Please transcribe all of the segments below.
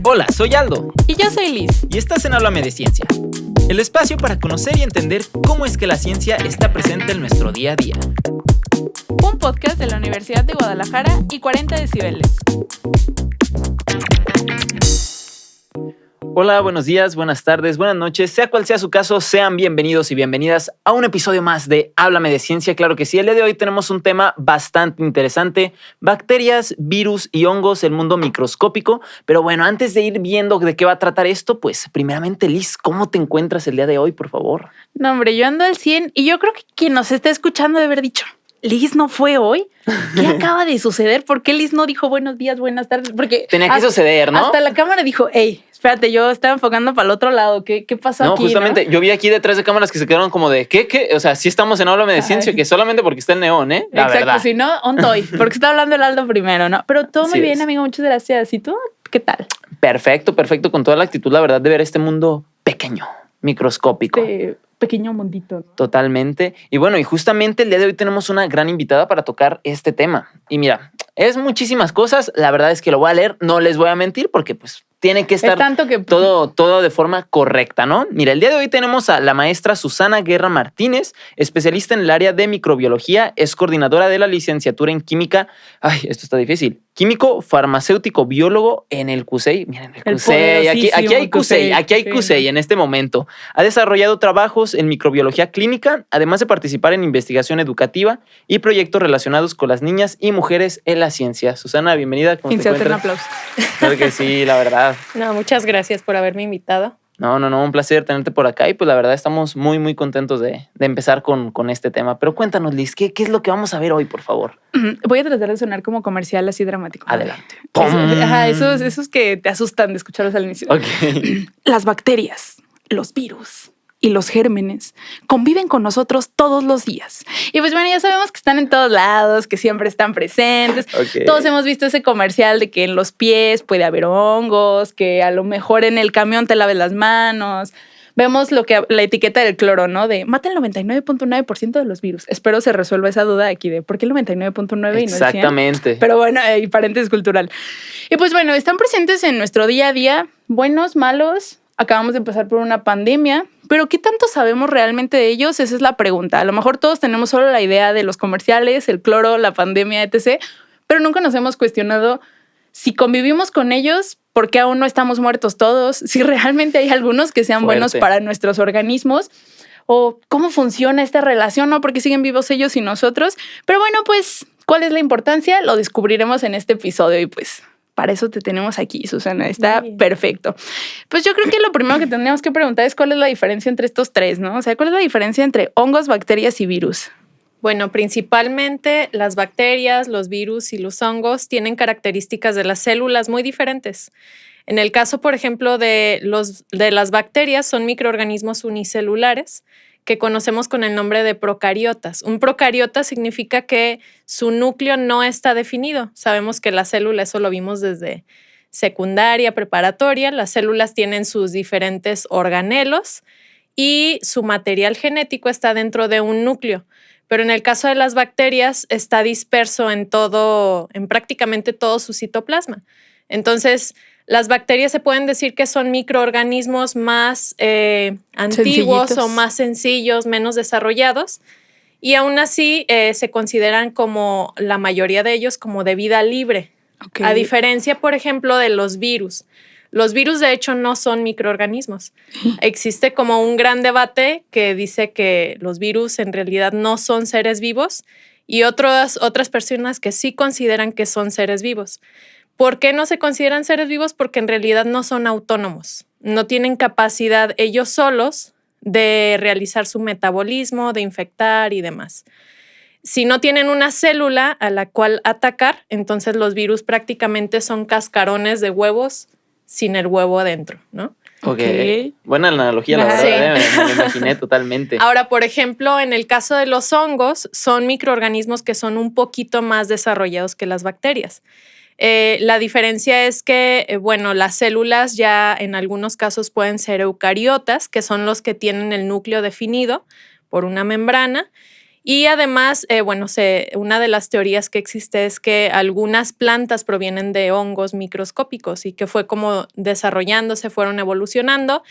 Hola, soy Aldo. Y yo soy Liz. Y estás en Háblame de Ciencia, el espacio para conocer y entender cómo es que la ciencia está presente en nuestro día a día. Un podcast de la Universidad de Guadalajara y 40 decibeles. Hola, buenos días, buenas tardes, buenas noches, sea cual sea su caso, sean bienvenidos y bienvenidas a un episodio más de Háblame de Ciencia. Claro que sí, el día de hoy tenemos un tema bastante interesante: bacterias, virus y hongos, el mundo microscópico. Pero bueno, antes de ir viendo de qué va a tratar esto, pues primeramente, Liz, ¿cómo te encuentras el día de hoy, por favor? No, hombre, yo ando al 100 y yo creo que quien nos está escuchando debe haber dicho: ¿Liz no fue hoy? ¿Qué acaba de suceder? ¿Por qué Liz no dijo buenos días, buenas tardes? Porque tenía que suceder, ¿no? Hasta la cámara dijo, hey, espérate, yo estaba enfocando para el otro lado. ¿Qué pasó aquí? No, justamente, ¿no? Yo vi aquí detrás de cámaras que se quedaron como de, ¿qué? O sea, sí estamos en Háblame de Ciencia, que solamente porque está el neón, ¿eh? La Exacto, verdad. si no, ontoy, porque está hablando el Aldo primero, ¿no? Pero todo muy bien, amigo, muchas gracias. ¿Y tú? ¿Qué tal? Perfecto, con toda la actitud, la verdad, de ver este mundo pequeño, microscópico. Pequeño mundito, ¿no? Totalmente. Y bueno, y justamente el día de hoy tenemos una gran invitada para tocar este tema. Y mira, es muchísimas cosas. La verdad es que lo voy a leer, no les voy a mentir, porque pues tiene que estar todo de forma correcta, ¿no? Mira, el día de hoy tenemos a la maestra Susana Guerra Martínez, especialista en el área de microbiología, es coordinadora de la licenciatura en química. Ay, esto está difícil. Químico, farmacéutico, biólogo en el CUSEI. Miren, el CUSEI. Aquí hay CUSEI en este momento. Ha desarrollado trabajos en microbiología clínica, además de participar en investigación educativa y proyectos relacionados con las niñas y mujeres en la ciencia. Susana, bienvenida. ¿Cómo te encuentras? Un aplauso. Claro que sí, la verdad. No, muchas gracias por haberme invitado. No, un placer tenerte por acá y pues la verdad estamos muy contentos de empezar con este tema. Pero cuéntanos, Liz, ¿qué es lo que vamos a ver hoy, por favor? Voy a tratar de sonar como comercial así dramático. Adelante. Esos que te asustan de escucharlos al inicio. Okay. Las bacterias, los virus y los gérmenes conviven con nosotros todos los días. Y pues bueno, ya sabemos que están en todos lados, que siempre están presentes. Okay. Todos hemos visto ese comercial de que en los pies puede haber hongos, que a lo mejor en el camión te laves las manos. Vemos la etiqueta del cloro, ¿no? De mata el 99.9% de los virus. Espero se resuelva esa duda aquí de por qué el 99.9 y no el 100. Exactamente. Pero bueno, y paréntesis cultural. Y pues bueno, están presentes en nuestro día a día, buenos, malos. Acabamos de pasar por una pandemia, pero ¿qué tanto sabemos realmente de ellos? Esa es la pregunta. A lo mejor todos tenemos solo la idea de los comerciales, el cloro, la pandemia, etc., pero nunca nos hemos cuestionado si convivimos con ellos, por qué aún no estamos muertos todos, si realmente hay algunos que sean buenos para nuestros organismos, o cómo funciona esta relación, ¿no? Porque siguen vivos ellos y nosotros. Pero bueno, pues, ¿cuál es la importancia? Lo descubriremos en este episodio y pues para eso te tenemos aquí, Susana. Está perfecto. Pues yo creo que lo primero que tendríamos que preguntar es cuál es la diferencia entre estos tres, ¿no? O sea, ¿cuál es la diferencia entre hongos, bacterias y virus? Bueno, principalmente las bacterias, los virus y los hongos tienen características de las células muy diferentes. En el caso, por ejemplo, de las bacterias, son microorganismos unicelulares que conocemos con el nombre de procariotas. Un procariota significa que su núcleo no está definido. Sabemos que la célula, eso lo vimos desde secundaria, preparatoria, las células tienen sus diferentes organelos y su material genético está dentro de un núcleo. Pero en el caso de las bacterias está disperso en prácticamente todo su citoplasma. Entonces, las bacterias se pueden decir que son microorganismos más antiguos o más sencillos, menos desarrollados, y aún así se consideran como la mayoría de ellos como de vida libre. Okay. A diferencia, por ejemplo, de los virus. Los virus, de hecho, no son microorganismos. Existe como un gran debate que dice que los virus en realidad no son seres vivos y otras personas que sí consideran que son seres vivos. ¿Por qué no se consideran seres vivos? Porque en realidad no son autónomos. No tienen capacidad ellos solos de realizar su metabolismo, de infectar y demás. Si no tienen una célula a la cual atacar, entonces los virus prácticamente son cascarones de huevos sin el huevo adentro, ¿no? Okay. Buena analogía, la verdad, me lo imaginé totalmente. Ahora, por ejemplo, en el caso de los hongos, son microorganismos que son un poquito más desarrollados que las bacterias. La diferencia es que, las células ya en algunos casos pueden ser eucariotas, que son los que tienen el núcleo definido por una membrana, Y además, una de las teorías que existe es que algunas plantas provienen de hongos microscópicos y que fue como desarrollándose, fueron evolucionando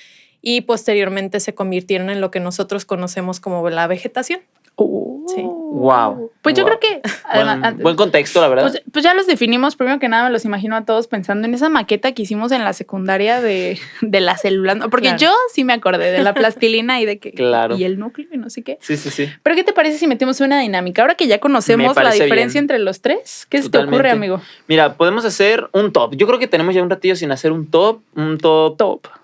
y posteriormente se convirtieron en lo que nosotros conocemos como la vegetación. Sí. Wow. Pues yo creo que además, buen contexto, la verdad. Pues ya los definimos. Primero que nada, me los imagino a todos pensando en esa maqueta que hicimos en la secundaria de la célula, ¿no? Porque yo sí me acordé de la plastilina y de que y el núcleo y no sé qué. Sí. Pero ¿qué te parece si metemos una dinámica? Ahora que ya conocemos la diferencia entre los tres, ¿qué se te ocurre, amigo? Mira, podemos hacer un top. Yo creo que tenemos ya un ratillo sin hacer un top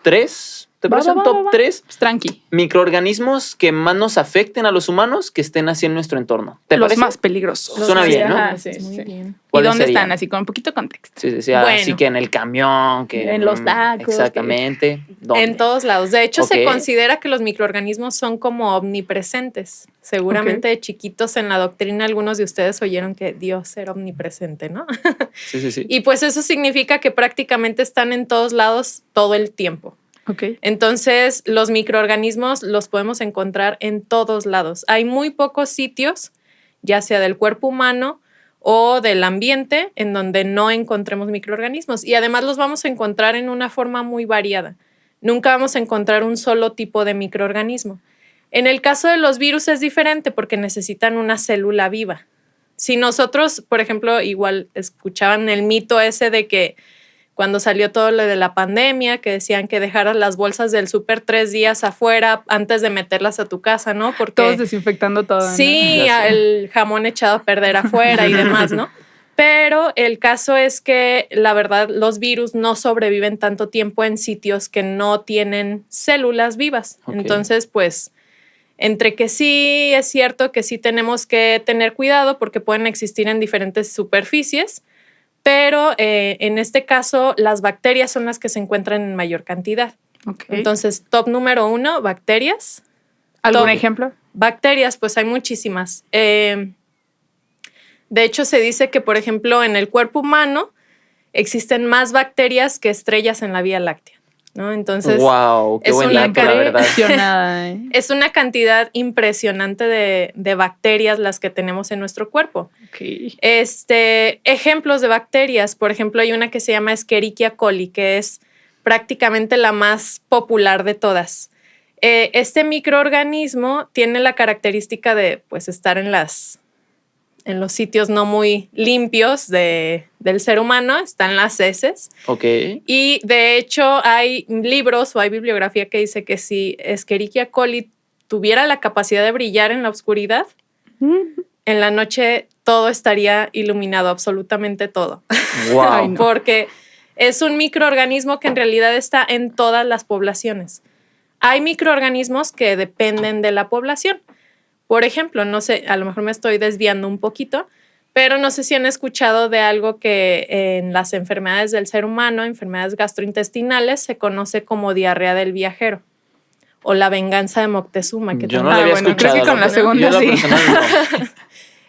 3. ¿Te parece un top 3? Pues tranqui. Microorganismos que más nos afecten a los humanos que estén así en nuestro entorno. ¿Te los parece? más peligrosos. Suena bien, ¿no? Sí. Muy bien. ¿Y dónde están? Así con un poquito de contexto. Sí. Bueno. Así que en el camión, que en los tacos. Exactamente. ¿Dónde? En todos lados. De hecho, se considera que los microorganismos son como omnipresentes. Seguramente de chiquitos en la doctrina algunos de ustedes oyeron que Dios era omnipresente, ¿no? Sí. Y pues eso significa que prácticamente están en todos lados todo el tiempo. Okay. Entonces, los microorganismos los podemos encontrar en todos lados. Hay muy pocos sitios, ya sea del cuerpo humano o del ambiente, en donde no encontremos microorganismos. Y además los vamos a encontrar en una forma muy variada. Nunca vamos a encontrar un solo tipo de microorganismo. En el caso de los virus es diferente porque necesitan una célula viva. Si nosotros, por ejemplo, igual escuchaban el mito ese de que cuando salió todo lo de la pandemia, que decían que dejaras las bolsas del súper 3 días afuera antes de meterlas a tu casa, ¿no? Porque todos desinfectando todo, ¿no? Sí, el jamón echado a perder afuera y demás, ¿no? Pero el caso es que, la verdad, los virus no sobreviven tanto tiempo en sitios que no tienen células vivas. Okay. Entonces, pues, entre que sí es cierto que sí tenemos que tener cuidado porque pueden existir en diferentes superficies, pero en este caso las bacterias son las que se encuentran en mayor cantidad. Okay. Entonces, top número 1, bacterias. ¿Algún ejemplo? Bacterias, pues hay muchísimas. De hecho, se dice que, por ejemplo, en el cuerpo humano existen más bacterias que estrellas en la Vía Láctea, ¿no? Entonces, wow, qué buen dato, la verdad. Es una cantidad impresionante de bacterias las que tenemos en nuestro cuerpo. Okay. Ejemplos de bacterias, por ejemplo, hay una que se llama Escherichia coli, que es prácticamente la más popular de todas. Este microorganismo tiene la característica de, pues, estar en los sitios no muy limpios del ser humano, están las heces. Okay. Y de hecho hay libros o hay bibliografía que dice que si Escherichia coli tuviera la capacidad de brillar en la oscuridad, en la noche todo estaría iluminado, absolutamente todo. Wow. Porque es un microorganismo que en realidad está en todas las poblaciones. Hay microorganismos que dependen de la población. Por ejemplo, no sé, a lo mejor me estoy desviando un poquito, pero no sé si han escuchado de algo que en las enfermedades del ser humano, enfermedades gastrointestinales, se conoce como diarrea del viajero o la venganza de Moctezuma. Que yo no lo había escuchado. Creo que con la segunda sí.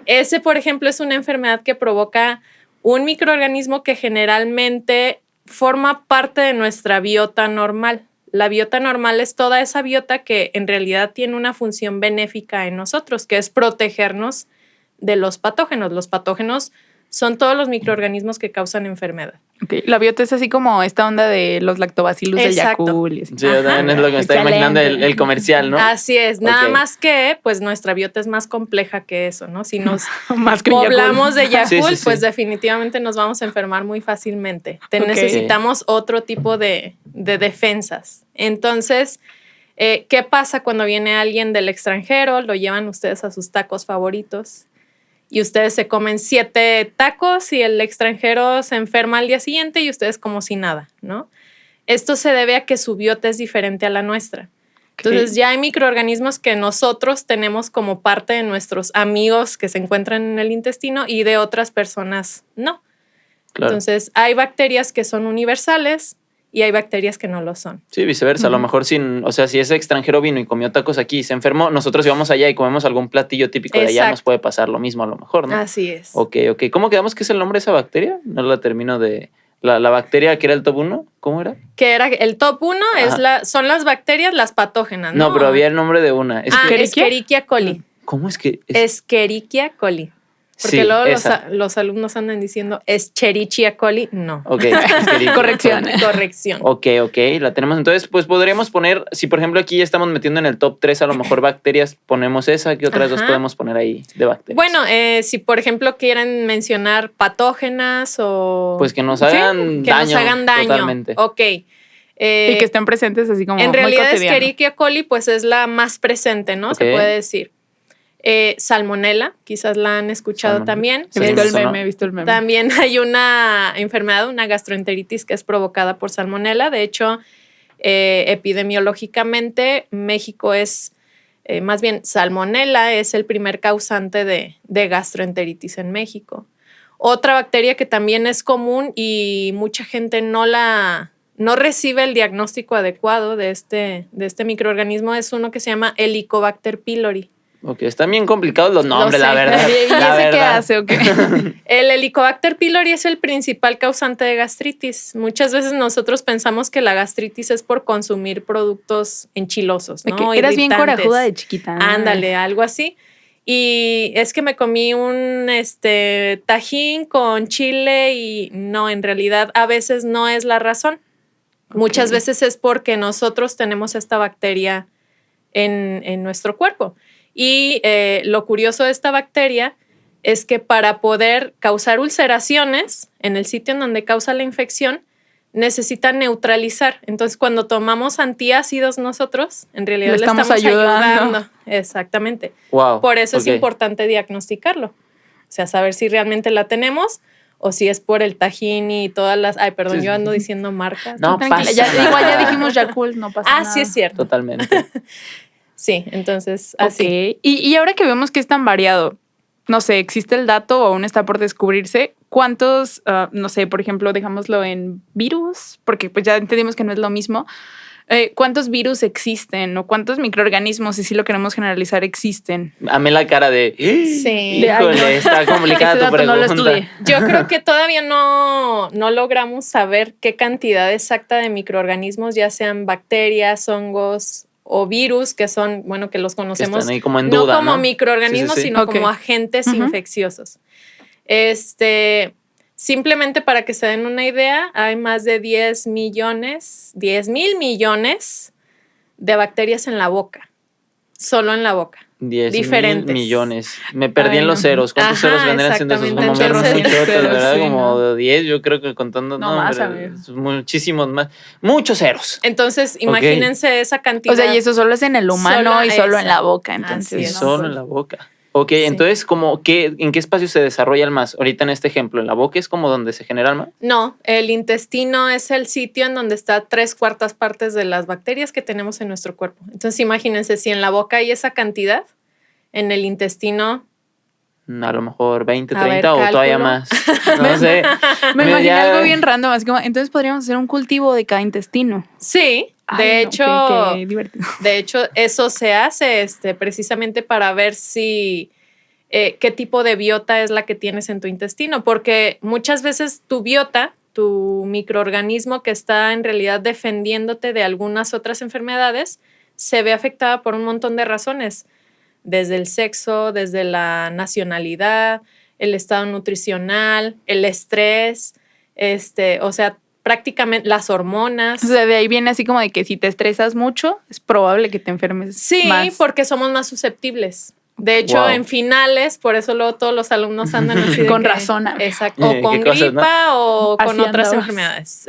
Ese, por ejemplo, es una enfermedad que provoca un microorganismo que generalmente forma parte de nuestra biota normal. La biota normal es toda esa biota que en realidad tiene una función benéfica en nosotros, que es protegernos de los patógenos. Los patógenos son todos los microorganismos que causan enfermedad. Okay. La biota es así como esta onda de los lactobacillus de Yakult. Sí, yo también es lo que me estaba imaginando el comercial, ¿no? Así es. Nada más que, pues, nuestra biota es más compleja que eso, ¿no? Si nos poblamos de Yakult, sí. Pues definitivamente nos vamos a enfermar muy fácilmente. Necesitamos otro tipo de defensas. Entonces, ¿qué pasa cuando viene alguien del extranjero? Lo llevan ustedes a sus tacos favoritos y ustedes se comen 7 tacos y el extranjero se enferma al día siguiente y ustedes como si nada, ¿no? Esto se debe a que su biota es diferente a la nuestra. Entonces ya hay microorganismos que nosotros tenemos como parte de nuestros amigos que se encuentran en el intestino y de otras personas no. Claro. Entonces hay bacterias que son universales y hay bacterias que no lo son. Sí, viceversa. A lo mejor si ese extranjero vino y comió tacos aquí y se enfermó, nosotros íbamos allá y comemos algún platillo típico de allá, nos puede pasar lo mismo a lo mejor, ¿no? Así es. Ok. ¿Cómo quedamos que es el nombre de esa bacteria? No la termino de... La bacteria que era el top 1, ¿cómo era? Que era el top 1 son las bacterias, las patógenas, ¿no? No, pero había el nombre de una. Escherichia coli. ¿Cómo es que? Escherichia coli. Porque sí, luego los alumnos andan diciendo Escherichia coli. No. Ok. Corrección. Corrección. Ok, la tenemos. Entonces, pues podríamos poner, si por ejemplo aquí ya estamos metiendo en el top 3 a lo mejor bacterias, ponemos esa, ¿qué otras dos podemos poner ahí de bacterias? Bueno, si por ejemplo quieren mencionar patógenas o... Pues que nos hagan daño. Que nos hagan daño. Totalmente. Ok. Y que estén presentes así como en muy realidad cotidiano. Escherichia coli pues es la más presente, ¿no? Okay. Se puede decir. Salmonella, quizás la han escuchado también. He visto el meme. También hay una enfermedad, una gastroenteritis que es provocada por salmonella. De hecho, epidemiológicamente, México es, más bien, salmonella es el primer causante de gastroenteritis en México. Otra bacteria que también es común y mucha gente no recibe el diagnóstico adecuado de este microorganismo es uno que se llama Helicobacter pylori. Ok, están bien complicados los nombres, la verdad. ¿Y ese qué hace o qué? El Helicobacter pylori es el principal causante de gastritis. Muchas veces nosotros pensamos que la gastritis es por consumir productos enchilosos, ¿no? Eras bien corajuda de chiquita. Ándale, algo así. Y es que me comí un tajín con chile y no, en realidad a veces no es la razón. Okay. Muchas veces es porque nosotros tenemos esta bacteria en nuestro cuerpo. Y lo curioso de esta bacteria es que para poder causar ulceraciones en el sitio en donde causa la infección, necesita neutralizar. Entonces, cuando tomamos antiácidos nosotros, en realidad le estamos ayudando. Exactamente. Wow. Por eso es importante diagnosticarlo. O sea, saber si realmente la tenemos o si es por el tajín y todas las... Ay, perdón, yo ando diciendo marcas. No, tranquila. Igual ya dijimos Yakult, no pasa nada. Sí es cierto. Totalmente. Sí, entonces así. Okay. Y ahora que vemos que es tan variado, no sé, existe el dato o aún está por descubrirse, ¿cuántos, no sé, por ejemplo, dejámoslo en virus? Porque pues ya entendimos que no es lo mismo. ¿Cuántos virus existen o cuántos microorganismos, y si lo queremos generalizar, existen? Amé la cara de... Sí. Híjole, está complicada tu pregunta. No lo estudié. Yo creo que todavía no logramos saber qué cantidad exacta de microorganismos, ya sean bacterias, hongos o virus, que son, bueno, que los conocemos están ahí como en duda, no como microorganismos, sino como agentes infecciosos. Simplemente para que se den una idea, hay más de 10,000 millones de bacterias en la boca, solo en la boca. 10,000 millones. Me perdí en los ceros. ¿Cuántos ceros vendrían siendo esos? Como muchotes, ¿verdad? Sí, como 10, yo creo que contando. No más, muchísimos más. Muchos ceros. Entonces, imagínense esa cantidad. O sea, y eso solo es en el humano y solo en la boca. Entonces, solo en la boca. Ok, entonces, ¿en qué espacio se desarrollan más? Ahorita en este ejemplo, ¿en la boca es como donde se generan más? No, el intestino es el sitio en donde está 3/4 partes de las bacterias que tenemos en nuestro cuerpo. Entonces, imagínense, si en la boca hay esa cantidad, en el intestino... A lo mejor 20, 30 o todavía más. No sé. Me imaginé algo bien random, así como, entonces podríamos hacer un cultivo de cada intestino. Sí, de hecho, eso se hace precisamente para ver si qué tipo de biota es la que tienes en tu intestino, porque muchas veces tu biota, tu microorganismo que está en realidad defendiéndote de algunas otras enfermedades, se ve afectada por un montón de razones, desde el sexo, desde la nacionalidad, el estado nutricional, el estrés, o sea, prácticamente las hormonas. O sea, de ahí viene así como de que si te estresas mucho, es probable que te enfermes más. Sí, porque somos más susceptibles. De hecho, en finales, por eso luego todos los alumnos andan así. Con razón. Exacto. O con gripa o con otras enfermedades.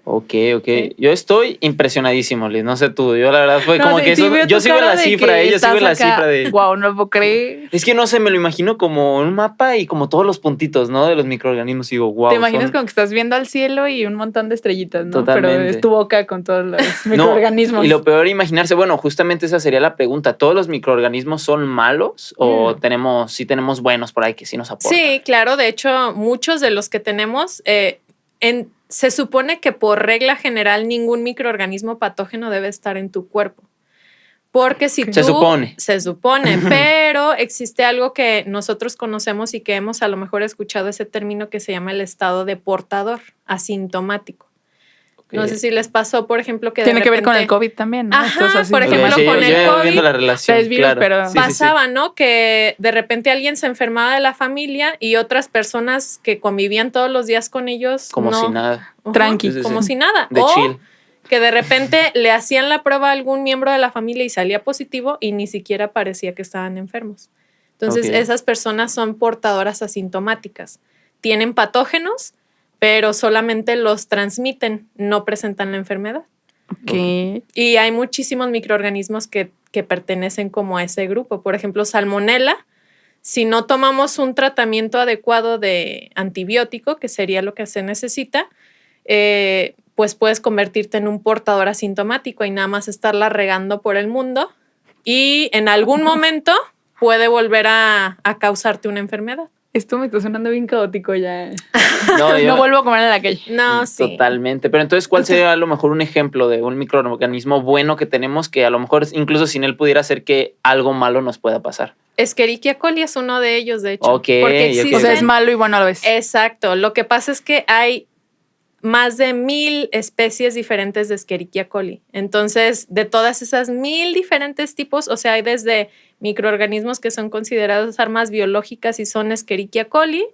Ok. Sí. Yo estoy impresionadísimo, Liz. No sé tú. Yo la verdad fue como que eso, yo sigo la cifra. Yo sigo la cifra de... Wow, no lo puedo creer. Es que no sé, me lo imagino como un mapa y como todos los puntitos, ¿no? De los microorganismos. Y digo, wow. Te imaginas como que estás viendo al cielo y un montón de estrellitas, ¿no? Totalmente. Pero es tu boca con todos los microorganismos. Y lo peor, imaginarse, bueno, justamente esa sería la pregunta. ¿Todos los microorganismos son malos? ¿O sí tenemos buenos por ahí que sí nos aportan? Sí, claro. De hecho, muchos de los que tenemos, se supone que por regla general ningún microorganismo patógeno debe estar en tu cuerpo. Porque si Se supone, pero existe algo que nosotros conocemos y que hemos a lo mejor escuchado ese término que se llama el estado de portador, asintomático. No sé si les pasó, por ejemplo, que tiene que ver con el COVID también, ¿no? Ajá, por ejemplo, con el COVID. Viendo la relación, es virus, claro. pero pasaba, ¿no? Que de repente alguien se enfermaba de la familia y otras personas que convivían todos los días con ellos. Como si nada. Tranqui. Como si nada. De chill. Que de repente le hacían la prueba a algún miembro de la familia y salía positivo y ni siquiera parecía que estaban enfermos. Entonces, esas personas son portadoras asintomáticas. Tienen patógenos, pero solamente los transmiten, no presentan la enfermedad. Okay. Y hay muchísimos microorganismos que pertenecen como a ese grupo. Por ejemplo, Salmonella, si no tomamos un tratamiento adecuado de antibiótico, que sería lo que se necesita, pues puedes convertirte en un portador asintomático y nada más estarla regando por el mundo y en algún momento puede volver a causarte una enfermedad. Esto me está sonando bien caótico ya. No vuelvo a comer en la calle. No, sí. Totalmente. Pero entonces, ¿cuál sería a lo mejor un ejemplo de un microorganismo bueno que tenemos que a lo mejor incluso sin él pudiera hacer que algo malo nos pueda pasar? Escherichia coli es uno de ellos, de hecho. Porque existen... O sea, es malo y bueno a la vez. Exacto. Lo que pasa es que hay más de 1000 especies diferentes de Escherichia coli. Entonces, de todas esas 1000 diferentes tipos, o sea, hay desde microorganismos que son considerados armas biológicas y son Escherichia coli,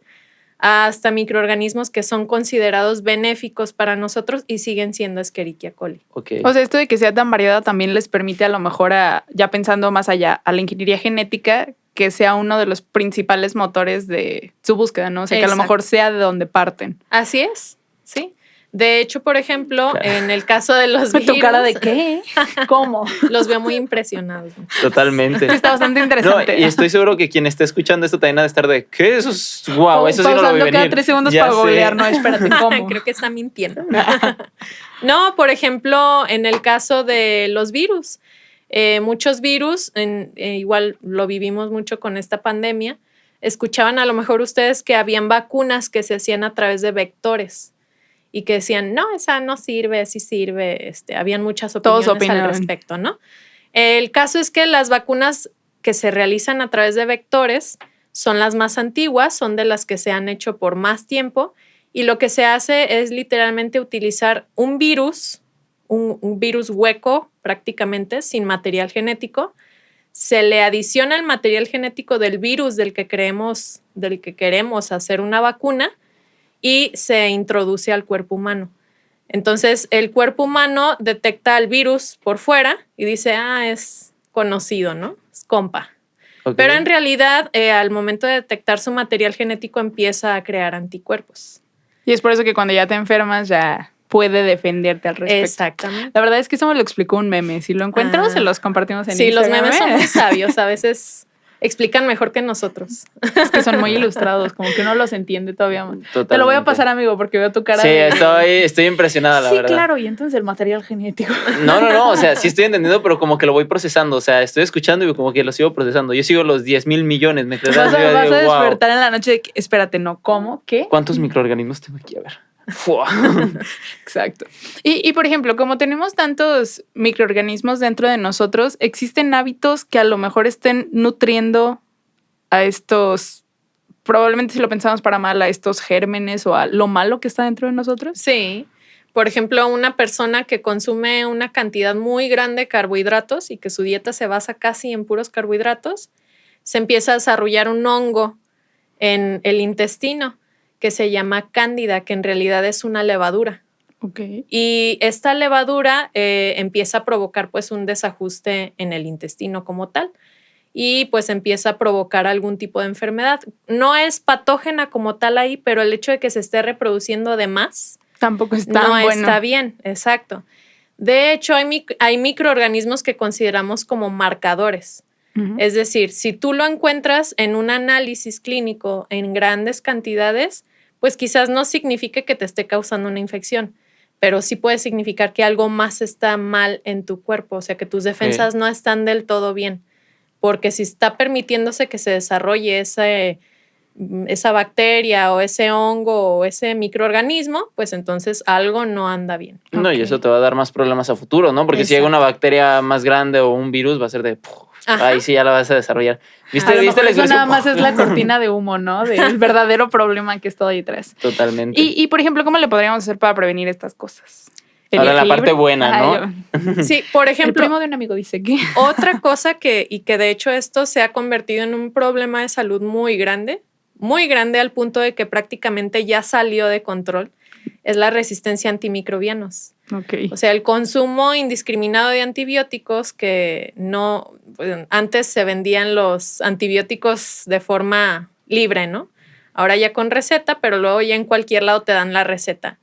hasta microorganismos que son considerados benéficos para nosotros y siguen siendo Escherichia coli. Okay. O sea, esto de que sea tan variada también les permite a lo mejor, ya pensando más allá, a la ingeniería genética, que sea uno de los principales motores de su búsqueda, ¿no? O sea, que a lo mejor sea de donde parten. Así es, sí. De hecho, por ejemplo, en el caso de los virus... ¿Tu cara de qué? ¿Cómo? Los veo muy impresionados. Totalmente. Está bastante interesante. No, y estoy seguro que quien esté escuchando esto también ha de estar de ¿qué? Eso es wow, eso sí no lo vi venir. Cada 3 segundos ya para googlear, no, espérate, ¿cómo? Creo que está mintiendo. No, por ejemplo, en el caso de los virus, muchos virus, igual lo vivimos mucho con esta pandemia, escuchaban a lo mejor ustedes que habían vacunas que se hacían a través de vectores. Y que decían, no, esa no sirve, sí sirve. Habían muchas opiniones al respecto, ¿no? El caso es que las vacunas que se realizan a través de vectores son las más antiguas, son de las que se han hecho por más tiempo. Y lo que se hace es literalmente utilizar un virus hueco prácticamente, sin material genético. Se le adiciona el material genético del virus del que queremos hacer una vacuna y se introduce al cuerpo humano. Entonces, el cuerpo humano detecta al virus por fuera y dice, es conocido, ¿no? Es compa. Okay. Pero en realidad, al momento de detectar su material genético, empieza a crear anticuerpos. Y es por eso que cuando ya te enfermas, ya puede defenderte al respecto. Exactamente. La verdad es que eso me lo explicó un meme. Si lo encuentro, se los compartimos en Instagram. Sí, los memes son muy sabios. A veces explican mejor que nosotros. Es que son muy ilustrados, como que uno los entiende todavía más. Totalmente. Te lo voy a pasar, amigo, porque veo tu cara. Sí, estoy impresionada, la verdad. Sí, claro, y entonces el material genético. No, o sea, sí estoy entendiendo, pero como que lo voy procesando, o sea, estoy escuchando y como que lo sigo procesando. Yo sigo los 10,000 millones, ¿me crees? Vas a despertar en la noche de que, espérate, no, ¿cómo? ¿Qué? ¿Cuántos microorganismos tengo aquí? A ver. Exacto. Y por ejemplo, como tenemos tantos microorganismos dentro de nosotros, ¿existen hábitos que a lo mejor estén nutriendo a estos, probablemente si lo pensamos para mal, a estos gérmenes o a lo malo que está dentro de nosotros? Sí. Por ejemplo, una persona que consume una cantidad muy grande de carbohidratos y que su dieta se basa casi en puros carbohidratos, se empieza a desarrollar un hongo en el intestino que se llama cándida, que en realidad es una levadura. Okay. Y esta levadura empieza a provocar pues un desajuste en el intestino como tal y pues empieza a provocar algún tipo de enfermedad. No es patógena como tal ahí, pero el hecho de que se esté reproduciendo de más tampoco está está bien, exacto. De hecho, hay microorganismos que consideramos como marcadores. Es decir, si tú lo encuentras en un análisis clínico en grandes cantidades, pues quizás no signifique que te esté causando una infección, pero sí puede significar que algo más está mal en tu cuerpo, o sea, que tus defensas no están del todo bien, porque si está permitiéndose que se desarrolle esa bacteria o ese hongo o ese microorganismo, pues entonces algo no anda bien. No, y eso te va a dar más problemas a futuro, ¿no? Porque si llega una bacteria más grande o un virus, va a ser de... Ahí sí ya la vas a desarrollar. ¿Viste la expresión? Eso nada más es la cortina de humo, ¿no? Del verdadero problema que es todo ahí atrás. Totalmente. Y, por ejemplo, ¿cómo le podríamos hacer para prevenir estas cosas? Ahora la parte buena, ¿no? Sí, por ejemplo. El primo de un amigo dice que. Otra cosa y que de hecho esto se ha convertido en un problema de salud muy grande al punto de que prácticamente ya salió de control, es la resistencia a antimicrobianos. Okay. O sea, el consumo indiscriminado de antibióticos que no, pues, antes se vendían los antibióticos de forma libre, ¿no? Ahora ya con receta, pero luego ya en cualquier lado te dan la receta.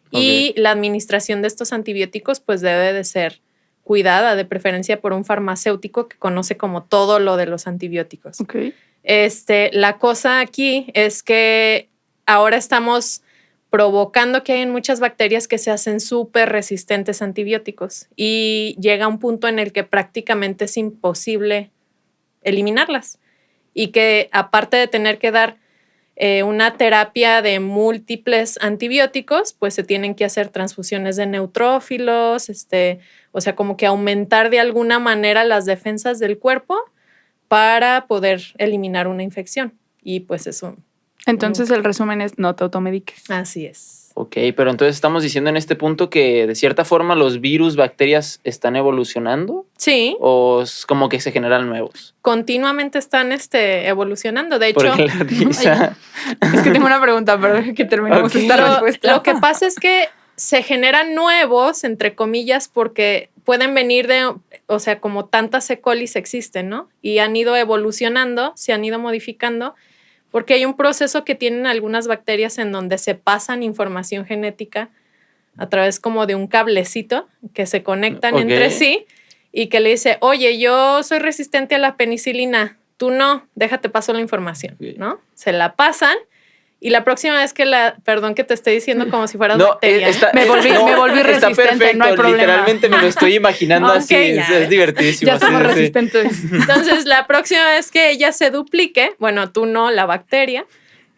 Okay. Y la administración de estos antibióticos pues debe de ser cuidada, de preferencia por un farmacéutico que conoce como todo lo de los antibióticos. Okay. La cosa aquí es que ahora estamos provocando que hay muchas bacterias que se hacen súper resistentes a antibióticos y llega un punto en el que prácticamente es imposible eliminarlas y que aparte de tener que dar una terapia de múltiples antibióticos, pues se tienen que hacer transfusiones de neutrófilos, o sea, como que aumentar de alguna manera las defensas del cuerpo para poder eliminar una infección. Y pues eso. Entonces el resumen es no te automediques. Así es. Ok, pero entonces estamos diciendo en este punto que de cierta forma los virus, bacterias están evolucionando. Sí. ¿O es como que se generan nuevos? Continuamente están evolucionando. De hecho, la risa. Es que tengo una pregunta, pero que terminemos esta respuesta. Lo que pasa es que se generan nuevos, entre comillas, porque pueden venir o sea, como tantas E. coli existen, ¿no? Y han ido evolucionando, se han ido modificando, porque hay un proceso que tienen algunas bacterias en donde se pasan información genética a través como de un cablecito que se conectan entre sí y que le dice, oye, yo soy resistente a la penicilina, tú no, déjate paso la información, ¿no? Se la pasan y la próxima vez perdón que te esté diciendo como si fueras bacteria. Me volví resistente, está perfecto, no hay problema. Literalmente me lo estoy imaginando así, es divertidísimo. Ya somos resistentes. Entonces, la próxima vez que ella se duplique, bueno, tú no, la bacteria,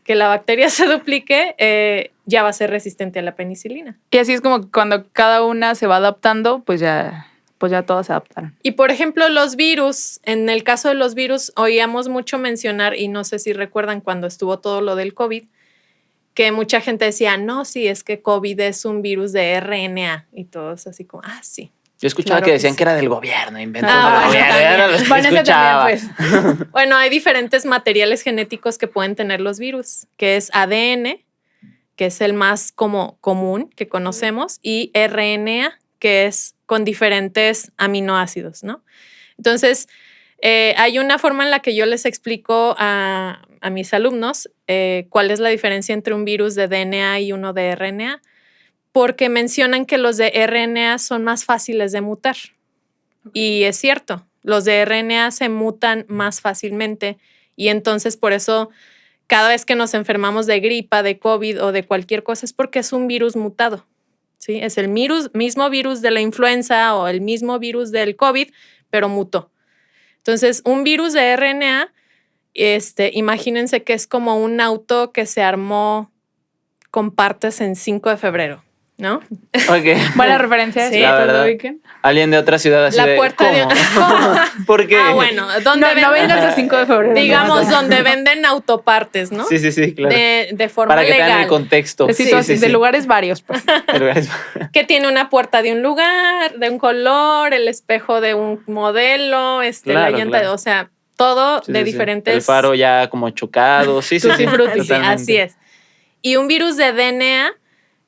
que la bacteria se duplique, ya va a ser resistente a la penicilina. Y así es como cuando cada una se va adaptando, pues ya todas se adaptaron. Y por ejemplo, los virus, en el caso de los virus, oíamos mucho mencionar, y no sé si recuerdan cuando estuvo todo lo del COVID, que mucha gente decía, no, sí, es que COVID es un virus de RNA. Y todos así como, sí. Yo escuchaba que decían que era del gobierno, inventando del gobierno. Era los que escuchaba. También, pues. Bueno, hay diferentes materiales genéticos que pueden tener los virus, que es ADN, que es el más como común que conocemos, y RNA, que es con diferentes aminoácidos, ¿no? Entonces, hay una forma en la que yo les explico a mis alumnos cuál es la diferencia entre un virus de DNA y uno de RNA, porque mencionan que los de RNA son más fáciles de mutar. Y es cierto, los de RNA se mutan más fácilmente y entonces por eso cada vez que nos enfermamos de gripa, de COVID o de cualquier cosa es porque es un virus mutado. ¿Sí? Es el mismo virus de la influenza o el mismo virus del COVID, pero mutó. Entonces, un virus de RNA, imagínense que es como un auto que se armó con partes en 5 de febrero, ¿no? Okay. Buena referencia. Sí, la verdad. Alguien de otra ciudad así la puerta ¿cómo? ¿Por qué? Bueno, ¿dónde no vengas el 5 de febrero. Digamos, donde venden autopartes, ¿no? Sí, claro. De forma para que legal. tengan el contexto. De lugares varios, pues. Que tiene una puerta de un lugar, de un color, el espejo de un modelo, la llanta, o sea, todo de diferentes. El faro ya como chocado, sí, así es. Y un virus de DNA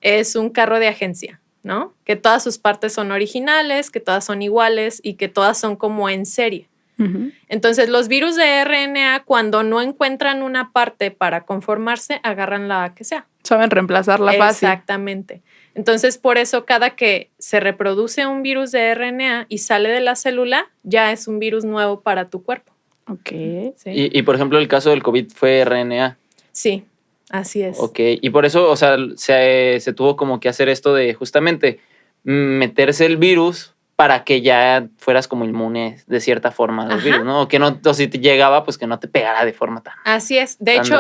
es un carro de agencia, ¿no? Que todas sus partes son originales, que todas son iguales y que todas son como en serie. Uh-huh. Entonces, los virus de RNA, cuando no encuentran una parte para conformarse, agarran la que sea. Saben reemplazarla fácil. Exactamente. Entonces, por eso cada que se reproduce un virus de RNA y sale de la célula, ya es un virus nuevo para tu cuerpo. Ok. ¿Sí? Y por ejemplo, el caso del COVID fue RNA. Sí. Así es. Ok, y por eso, o sea, se tuvo como que hacer esto de justamente meterse el virus para que ya fueras como inmune de cierta forma a los virus, ¿no? O que no, o si te llegaba, pues que no te pegara de forma tan Así es. De hecho,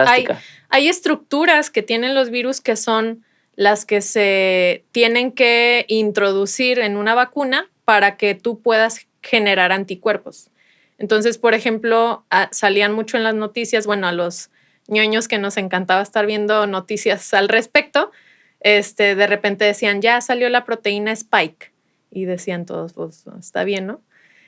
hay estructuras que tienen los virus que son las que se tienen que introducir en una vacuna para que tú puedas generar anticuerpos. Entonces, por ejemplo, salían mucho en las noticias, bueno, a los ñoños que nos encantaba estar viendo noticias al respecto, de repente decían, ya salió la proteína Spike. Y decían todos, pues está bien, ¿no?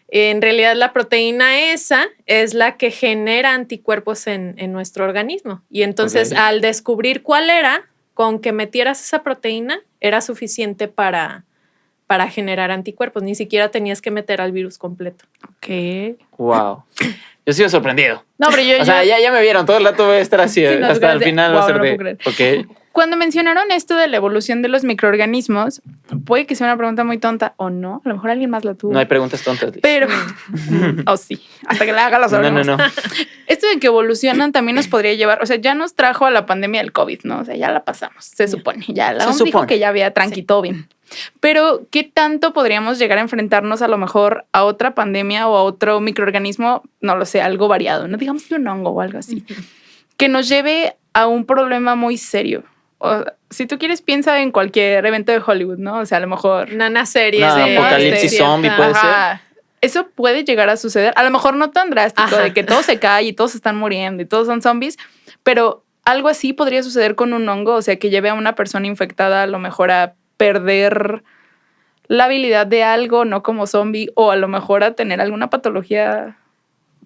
En realidad la proteína esa es la que genera anticuerpos en nuestro organismo. Y entonces al descubrir cuál era, con que metieras esa proteína era suficiente para generar anticuerpos. Ni siquiera tenías que meter al virus completo. Ok. Wow. Yo sigo sorprendido. No, pero O sea, ya me vieron. Todo el rato voy a estar así. no, hasta el final va a ser de... Okay. Cuando mencionaron esto de la evolución de los microorganismos, puede que sea una pregunta muy tonta o no. A lo mejor alguien más la tuvo. No hay preguntas tontas. Pero... sí. Hasta que la haga la sabremos. No. Esto de que evolucionan también nos podría llevar... O sea, ya nos trajo a la pandemia del COVID, ¿no? O sea, ya la pasamos, se supone. Ya la OMS dijo que ya había todo bien. Pero, ¿qué tanto podríamos llegar a enfrentarnos a lo mejor a otra pandemia o a otro microorganismo? No lo sé, algo variado. No digamos que un hongo o algo así. Que nos lleve a un problema muy serio. O, si tú quieres, piensa en cualquier evento de Hollywood, ¿no? O sea, a lo mejor... Una serie de... Apocalipsis zombie puede ser. Eso puede llegar a suceder. A lo mejor no tan drástico, de que todo se cae y todos están muriendo y todos son zombies, pero algo así podría suceder con un hongo, o sea, que lleve a una persona infectada a lo mejor a perder la habilidad de algo, no como zombie, o a lo mejor a tener alguna patología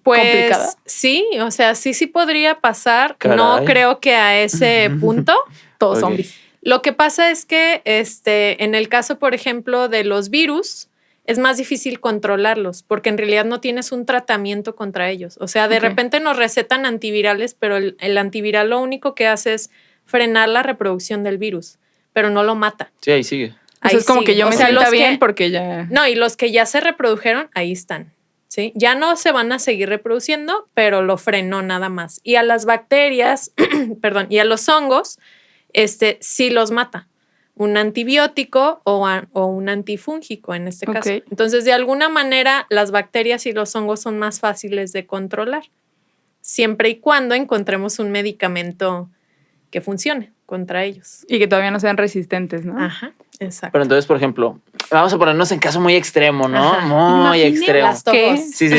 complicada. Sí, o sea, sí podría pasar. Caray. No creo que a ese punto. Todos zombies. Lo que pasa es que en el caso, por ejemplo, de los virus, es más difícil controlarlos porque en realidad no tienes un tratamiento contra ellos. O sea, de repente nos recetan antivirales, pero el antiviral lo único que hace es frenar la reproducción del virus, pero no lo mata. Sí, ahí sigue. Eso es como que yo me sienta bien porque ya... No, y los que ya se reprodujeron, ahí están. ¿Sí? Ya no se van a seguir reproduciendo, pero lo frenó nada más. Y a las bacterias, y a los hongos, sí los mata. Un antibiótico o un antifúngico en este caso. Entonces, de alguna manera, las bacterias y los hongos son más fáciles de controlar, siempre y cuando encontremos un medicamento que funcione contra ellos. Y que todavía no sean resistentes, ¿no? Ajá, exacto. Pero entonces, por ejemplo, vamos a ponernos en caso muy extremo, ¿no? Ajá. Muy extremo. ¿Qué? Sí.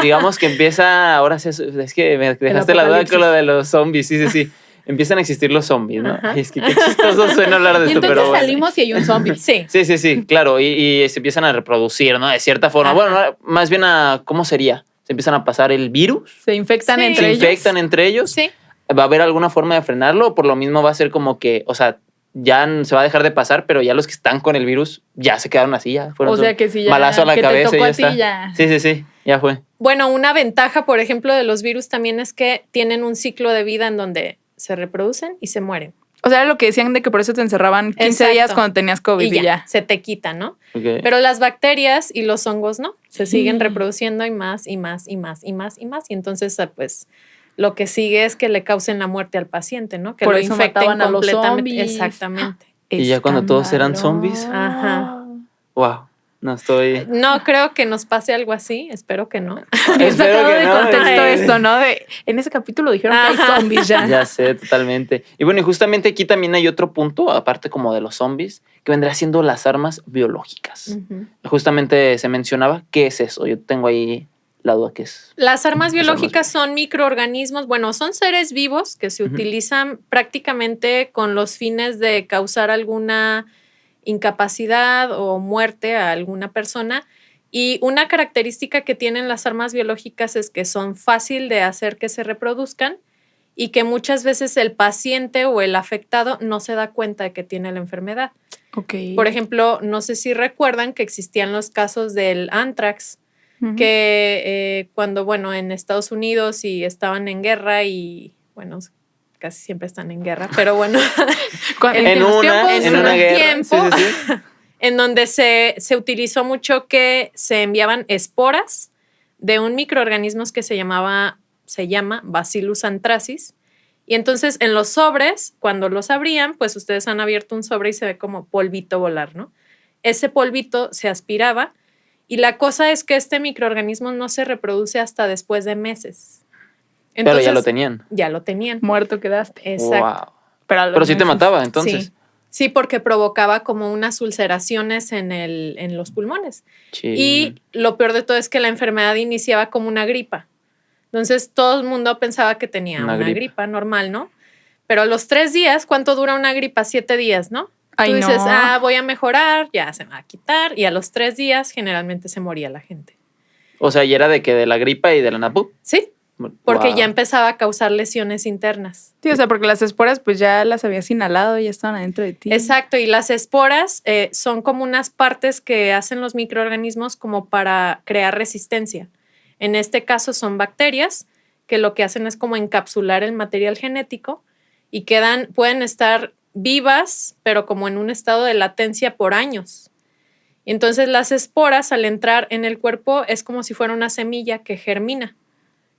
Digamos que empieza, ahora es que me dejaste la duda con lo de los zombies, sí. Empiezan a existir los zombies, ¿no? Ay, es que qué chistoso suena hablar de esto, pero bueno. Entonces salimos y hay un zombie. Sí, claro. Y se empiezan a reproducir, ¿no? De cierta forma. Ajá. Bueno, más bien ¿cómo sería? Se empiezan a pasar el virus. Se infectan entre ellos. Sí. ¿Va a haber alguna forma de frenarlo? O por lo mismo va a ser como que, o sea, ya se va a dejar de pasar, pero ya los que están con el virus ya se quedaron así, ya fueron. O sea que si ya balazo a la que cabeza te tocó y ya a ti, está. Sí, ya fue. Bueno, una ventaja, por ejemplo, de los virus también es que tienen un ciclo de vida en donde se reproducen y se mueren. O sea, era lo que decían de que por eso te encerraban 15 días cuando tenías COVID y ya. Se te quita, ¿no? Okay. Pero las bacterias y los hongos no. Se siguen reproduciendo y más. Y entonces, pues, lo que sigue es que le causen la muerte al paciente, ¿no? Que por lo eso infecten mataban a los completamente. zombies. Exactamente. Y ya cuando todos eran zombies. Ajá. Wow. No creo que nos pase algo así. Espero que no. Espero que no. Contexto esto, ¿no? En ese capítulo dijeron que hay zombies ya. Ya sé, totalmente. Y bueno, y justamente aquí también hay otro punto, aparte como de los zombies, que vendrá siendo las armas biológicas. Uh-huh. Justamente se mencionaba, ¿qué es eso? Yo tengo ahí la duda que es. Las armas biológicas son microorganismos, bueno, son seres vivos que se utilizan prácticamente con los fines de causar alguna incapacidad o muerte a alguna persona. Y una característica que tienen las armas biológicas es que son fácil de hacer que se reproduzcan y que muchas veces el paciente o el afectado no se da cuenta de que tiene la enfermedad. Okay. Por ejemplo, no sé si recuerdan que existían los casos del anthrax, que cuando, en Estados Unidos y estaban en guerra y, casi siempre están en guerra, pero bueno, en una guerra, sí. En donde se utilizó mucho que se enviaban esporas de un microorganismo que se llama Bacillus anthracis. Y entonces en los sobres, cuando los abrían, pues ustedes han abierto un sobre y se ve como polvito volar, ¿no? Ese polvito se aspiraba y la cosa es que este microorganismo no se reproduce hasta después de meses. Entonces, pero ya lo tenían. Ya lo tenían. Muerto quedaste. Exacto. Wow. Pero sí te mataba, entonces. Sí, porque provocaba como unas ulceraciones en los pulmones. Sí. Y lo peor de todo es que la enfermedad iniciaba como una gripa. Entonces todo el mundo pensaba que tenía una gripa normal, ¿no? Pero a los 3 días, ¿cuánto dura una gripa? 7 días, ¿no? Tú dices, voy a mejorar, ya se me va a quitar. Y a los 3 días generalmente se moría la gente. O sea, ¿y era de que de la gripa y de la NAPU? Sí, porque ya empezaba a causar lesiones internas. Sí, o sea, porque las esporas pues ya las habías inhalado y ya estaban adentro de ti. Exacto, y las esporas son como unas partes que hacen los microorganismos como para crear resistencia. En este caso son bacterias que lo que hacen es como encapsular el material genético y pueden estar vivas, pero como en un estado de latencia por años. Y entonces las esporas al entrar en el cuerpo es como si fuera una semilla que germina.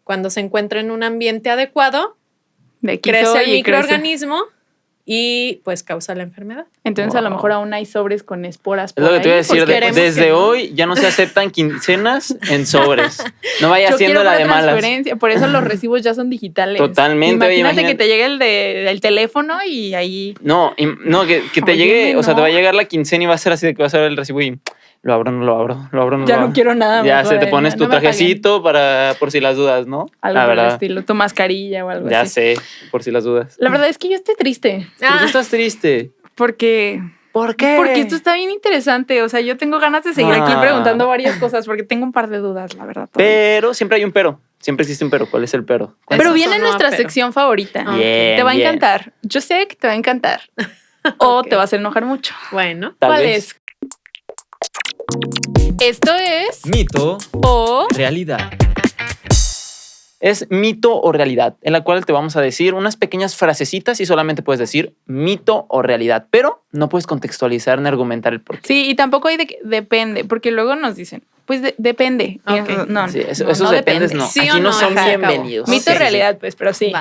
Cuando se encuentra en un ambiente adecuado, crece el microorganismo y pues causa la enfermedad. Entonces a lo mejor aún hay sobres con esporas por Es lo que te iba a decir. Pues desde hoy ya no se aceptan quincenas en sobres. No vaya haciendo la de malas. Por eso los recibos ya son digitales. Totalmente. Imagínate que te llegue el teléfono y ahí... No, que te llegue, o sea, te va a llegar la quincena y va a ser así de que vas a ver el recibo y... Lo abro, no lo abro. Ya no quiero nada. Ya se te pones tu trajecito por si las dudas, ¿no? Algo por el estilo, tu mascarilla o algo así. Ya sé, por si las dudas. La verdad es que yo estoy triste. ¿Por qué estás triste? ¿Por qué? Porque esto está bien interesante. O sea, yo tengo ganas de seguir aquí preguntando varias cosas porque tengo un par de dudas, la verdad. Pero siempre hay un pero. Siempre existe un pero. ¿Cuál es el pero? Pero viene nuestra sección favorita. Bien, te va a encantar. Yo sé que te va a encantar. O te va a hacer enojar mucho. Bueno. ¿Cuál es? Esto es... Mito o realidad. Es mito o realidad, en la cual te vamos a decir unas pequeñas frasecitas y solamente puedes decir mito o realidad, pero no puedes contextualizar ni argumentar el porqué. Sí, y tampoco hay depende, porque luego nos dicen, pues depende. Okay. No, sí, esos dependes no. Sí aquí o no no, son bienvenidos. Mito o realidad, pues, pero sí.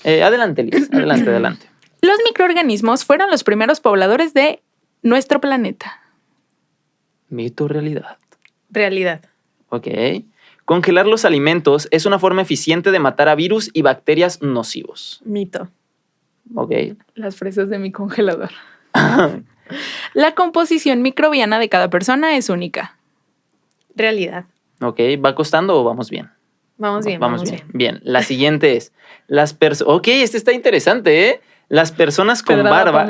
Adelante, Liz, adelante. Los microorganismos fueron los primeros pobladores de nuestro planeta. Mito o realidad. Realidad. Ok. Congelar los alimentos es una forma eficiente de matar a virus y bacterias nocivos. Mito. Ok. Las fresas de mi congelador. La composición microbiana de cada persona es única. Realidad. Ok. ¿Va costando o vamos bien? Vamos bien. Bien. La siguiente es ok, este está interesante, ¿eh? Las personas con barba.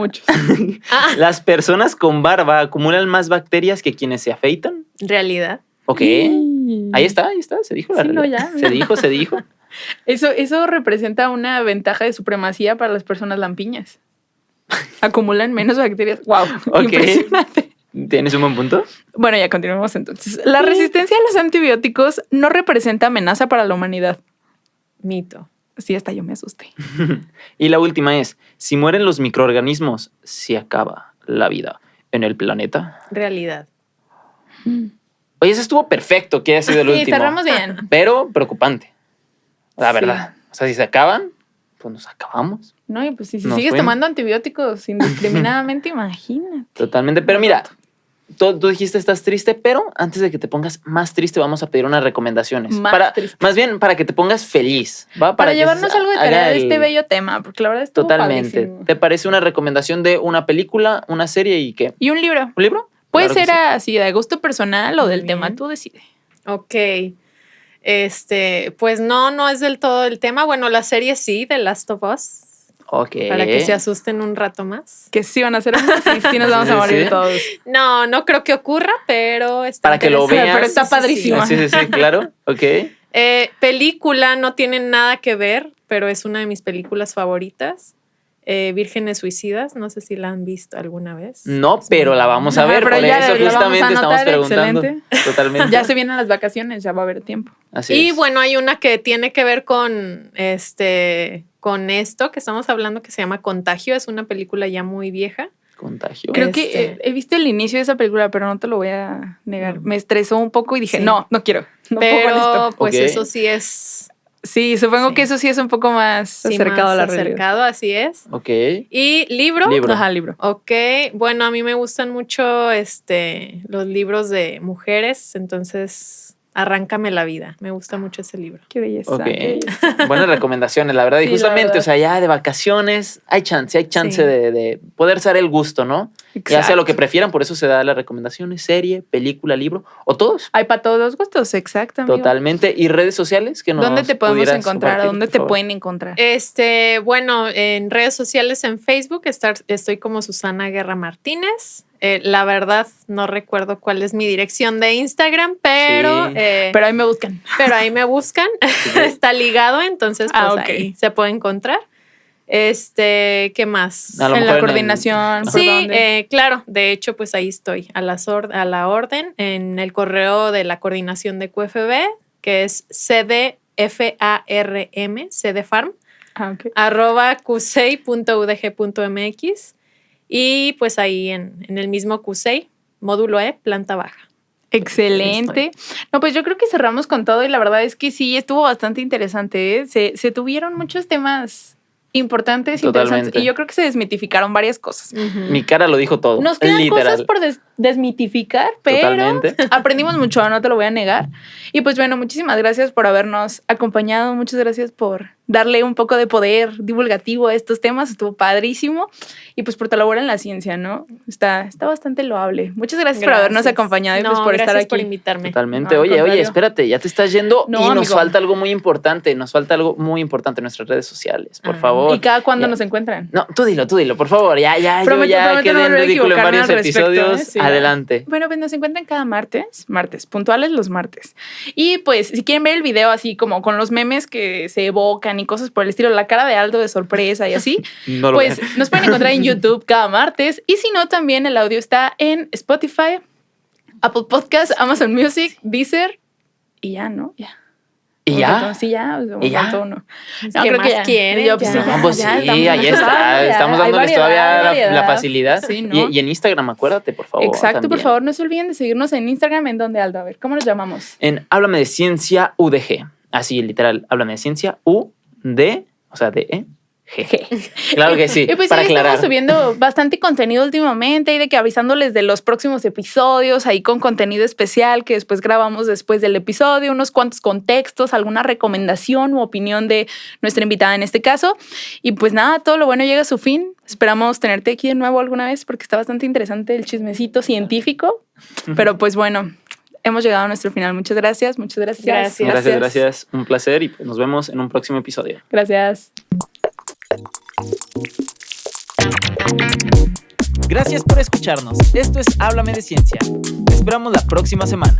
Las personas con barba acumulan más bacterias que quienes se afeitan. Realidad. Ok. Ahí está. Se dijo la realidad. Se dijo. Eso representa una ventaja de supremacía para las personas lampiñas. Acumulan menos bacterias. Wow. Ok. Impresionante. ¿Tienes un buen punto? Bueno, ya continuemos entonces. La resistencia a los antibióticos no representa amenaza para la humanidad. Mito. Sí, hasta yo me asusté. Y la última es, si mueren los microorganismos, se acaba la vida en el planeta. Realidad. Oye, eso estuvo perfecto, que haya sido el último. Sí, cerramos bien. Pero preocupante. La verdad. O sea, si se acaban, pues nos acabamos. No, y pues si sigues tomando antibióticos indiscriminadamente, imagínate. Totalmente. Pero mira, tú dijiste estás triste, pero antes de que te pongas más triste, vamos a pedir unas recomendaciones. Más bien para que te pongas feliz. ¿Va? Para llevarnos algo de tarea de este bello tema, porque la verdad estuvo padrísimo. ¿Te parece una recomendación de una película, una serie y qué? Y un libro. ¿Un libro? Puede ser así, de gusto personal o del tema, tú decides. Ok. Pues no es del todo el tema. Bueno, la serie sí, de Last of Us. Ok. Para que se asusten un rato más. Que sí van a hacer sí nos vamos a morir todos. No creo que ocurra, pero está para que lo vean. Pero está padrísimo. Sí, claro. Ok. Película no tiene nada que ver, pero es una de mis películas favoritas. Vírgenes Suicidas, no sé si la han visto alguna vez. No, pero la vamos a ver, por eso justamente estamos preguntando. Excelente. Totalmente. Ya se vienen las vacaciones, ya va a haber tiempo. Así es. Bueno, hay una que tiene que ver con esto que estamos hablando, que se llama Contagio, es una película ya muy vieja. Contagio. Creo que he visto el inicio de esa película, pero no te lo voy a negar. Me estresó un poco y dije, no quiero. No pero puedo con esto. Pues eso sí es... Sí, supongo que eso sí es un poco más acercado a la realidad. Acercado, así es. Ok. ¿Y libro? Ajá, libro. Ok. Bueno, a mí me gustan mucho los libros de mujeres, entonces Arráncame la vida. Me gusta mucho ese libro. Qué belleza. Ok. Qué belleza. Buenas recomendaciones, la verdad. Y Sí, justamente, la verdad. o sea, ya de vacaciones hay chance Sí. de poder ser el gusto, ¿no? Exacto. Ya sea lo que prefieran, por eso se da las recomendaciones, serie, película, libro, o todos. Hay para todos los gustos, exacto. Amigo. Totalmente. ¿Y redes sociales que nos ¿Dónde te podemos pudieras encontrar? compartir, ¿Dónde por te favor? pueden encontrar? Bueno, en redes sociales, en Facebook, estoy como Susana Guerra Martínez. La verdad, no recuerdo cuál es mi dirección de Instagram, pero, Sí. Pero ahí me buscan. pero ahí me buscan. Está ligado, entonces pues Ok. ahí se puede encontrar. ¿Qué más? A lo En mejor la coordinación. ¿por Sí, dónde? claro. De hecho, pues ahí estoy a la orden en el correo de la coordinación de QFB, que es cdfarm, cdfarm, Ok. @qsei.udg.mx, y pues ahí en el mismo QSEI, módulo E, planta baja. Excelente. No, pues yo creo que cerramos con todo y la verdad es que sí, estuvo bastante interesante. ¿Eh? Se tuvieron muchos temas importantes, Totalmente. interesantes y yo creo que se desmitificaron varias cosas. Mi cara lo dijo todo. Nos quedan literal. cosas por desmitificar, pero Totalmente. aprendimos mucho, no te lo voy a negar. Y pues bueno, muchísimas gracias por habernos acompañado, muchas gracias por darle un poco de poder divulgativo a estos temas, estuvo padrísimo. Y pues por tu labor en la ciencia, ¿no? Está bastante loable. Muchas gracias por habernos acompañado y pues por estar gracias aquí. por invitarme. Totalmente. No, al Oye, contrario. espérate, ya te estás yendo No, y nos amigo. falta algo muy importante. Nos falta algo muy importante en nuestras redes sociales. Por Ah. favor. ¿Y cada cuándo Ya. nos encuentran? No, tú dilo, por favor. Ya, yo Prometo ya no quedé en volver a ridículo en equivocarme varios al respecto, episodios. ¿eh? Sí. Adelante. Bueno, pues nos encuentran cada martes, puntuales los martes. Y pues si quieren ver el video así como con los memes que se evocan y cosas por el estilo, la cara de Aldo de sorpresa y así, No lo pues vean. nos pueden encontrar en YouTube cada martes. Y si no, también el audio está en Spotify, Apple Podcasts, Amazon Music, Deezer y ya, ¿no? Ya. ¿Y ya? Sí, ya. ¿Y ya? faltó uno. No, ¿Qué creo más que ya. quieren? Yo, pues, Ya. No, pues sí, ahí está. Estamos Hay dándoles variedad, todavía hay variedad. la facilidad. Sí, ¿no? Y en Instagram, acuérdate, por favor. Exacto, por también. favor, no se olviden de seguirnos en Instagram. ¿En dónde, Aldo? A ver, ¿cómo nos llamamos? En Háblame de Ciencia UDG. Así, literal, Háblame de Ciencia UD, o sea, de G. Claro que sí, Y pues para ahí aclarar. estamos subiendo bastante contenido últimamente y de que avisándoles de los próximos episodios, ahí con contenido especial que después grabamos después del episodio, unos cuantos contextos, alguna recomendación u opinión de nuestra invitada en este caso. Y pues nada, todo lo bueno llega a su fin. Esperamos tenerte aquí de nuevo alguna vez porque está bastante interesante el chismecito científico. Pero pues bueno, hemos llegado a nuestro final. Muchas gracias, muchas gracias. Gracias. Un placer y pues nos vemos en un próximo episodio. Gracias. Gracias por escucharnos. Esto es Háblame de Ciencia. Te esperamos la próxima semana.